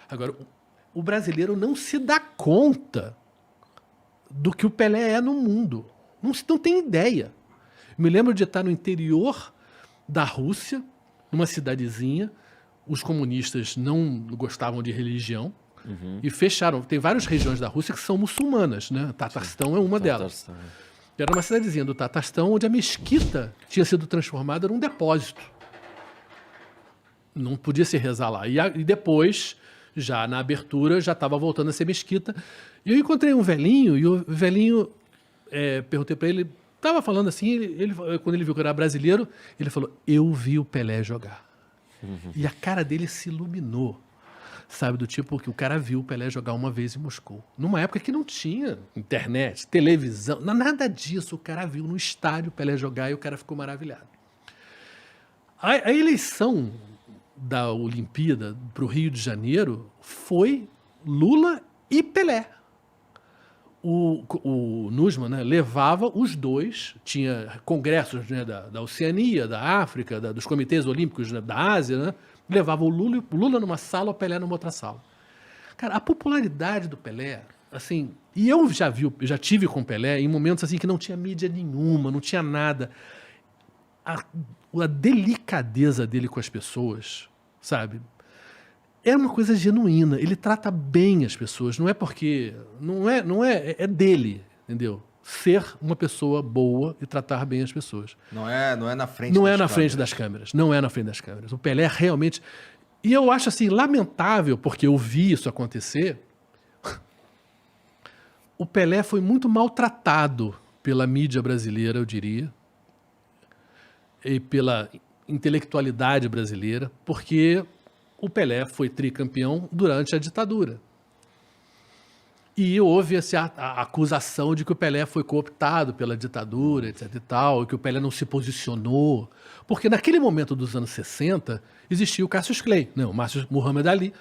Agora, o brasileiro não se dá conta do que o Pelé é no mundo. Não tem ideia. Me lembro de estar no interior da Rússia, numa cidadezinha. Os comunistas não gostavam de religião e fecharam. Tem várias regiões da Rússia que são muçulmanas, né? Tatarstão é uma delas. Era uma cidadezinha do Tatarstão onde a mesquita tinha sido transformada num depósito. Não podia se rezar lá. E depois, já na abertura, já estava voltando a ser mesquita. E eu encontrei um velhinho, e o velhinho, perguntei para ele, estava falando assim, quando ele viu que eu era brasileiro, ele falou, eu vi o Pelé jogar. E a cara dele se iluminou. Sabe, do tipo que o cara viu o Pelé jogar uma vez em Moscou. Numa época que não tinha internet, televisão, nada disso. O cara viu no estádio o Pelé jogar e o cara ficou maravilhado. A eleição da Olimpíada para o Rio de Janeiro foi Lula e Pelé. O Nussmann, né, levava os dois, tinha congressos, né, da Oceania, da África, dos comitês olímpicos, né, da Ásia, né, levava o Lula numa sala, o Pelé numa outra sala. Cara, a popularidade do Pelé, assim, e eu já tive com o Pelé em momentos assim que não tinha mídia nenhuma, não tinha nada. A delicadeza dele com as pessoas, sabe? É uma coisa genuína. Ele trata bem as pessoas. Não é porque... É dele, entendeu? Ser uma pessoa boa e tratar bem as pessoas. Não é na frente Não é na frente das câmeras. Não é na frente das câmeras. O Pelé realmente... E eu acho assim, lamentável, porque eu vi isso acontecer. O Pelé foi muito maltratado pela mídia brasileira, eu diria, e pela intelectualidade brasileira, porque o Pelé foi tricampeão durante a ditadura. E houve a acusação de que o Pelé foi cooptado pela ditadura, etc e tal, e que o Pelé não se posicionou. Porque naquele momento dos anos 60, existia o Cassius Clay, né? O Muhammad Ali,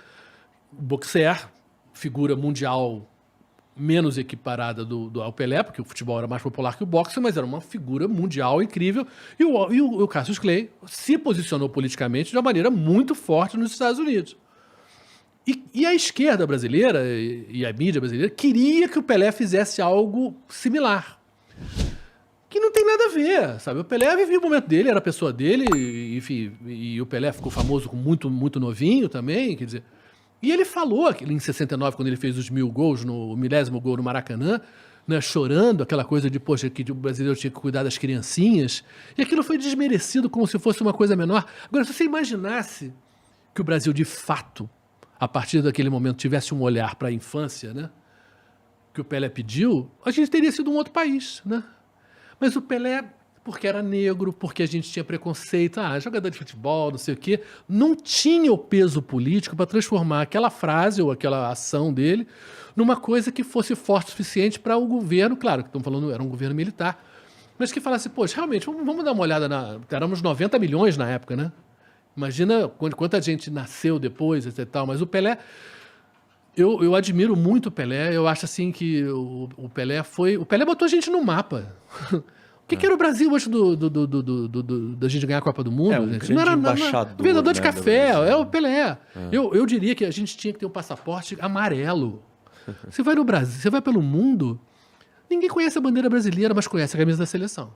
boxer, figura mundial menos equiparada ao Pelé, porque o futebol era mais popular que o boxe, mas era uma figura mundial incrível. E o Cassius Clay se posicionou politicamente de uma maneira muito forte nos Estados Unidos. E a esquerda brasileira e a mídia brasileira queria que o Pelé fizesse algo similar. Que não tem nada a ver, sabe? O Pelé vivia o momento dele, era a pessoa dele, enfim, e o Pelé ficou famoso com muito, muito novinho também, quer dizer... E ele falou, em 69, quando ele fez os 1000 gols, no 1000º gol no Maracanã, né, chorando, aquela coisa de, poxa, que o brasileiro tinha que cuidar das criancinhas, e aquilo foi desmerecido como se fosse uma coisa menor. Agora, se você imaginasse que o Brasil, de fato, a partir daquele momento, tivesse um olhar para a infância, né, que o Pelé pediu, a gente teria sido um outro país, né? Mas o Pelé, porque era negro, porque a gente tinha preconceito, jogador de futebol, não sei o quê, não tinha o peso político para transformar aquela frase ou aquela ação dele numa coisa que fosse forte o suficiente para o governo, claro, que estamos falando, era um governo militar, mas que falasse, poxa, realmente, vamos dar uma olhada éramos 90 milhões na época, né? Imagina quanta gente nasceu depois, etc e tal, mas o Pelé... Eu admiro muito o Pelé, eu acho assim que o Pelé foi... O Pelé botou a gente no mapa. O que era o Brasil antes da gente ganhar a Copa do Mundo? Um gente? grande embaixador, vendedor de né, café, é o Pelé. Eu diria que a gente tinha que ter um passaporte amarelo. Você vai no Brasil, você vai pelo mundo, ninguém conhece a bandeira brasileira, mas conhece a camisa da seleção.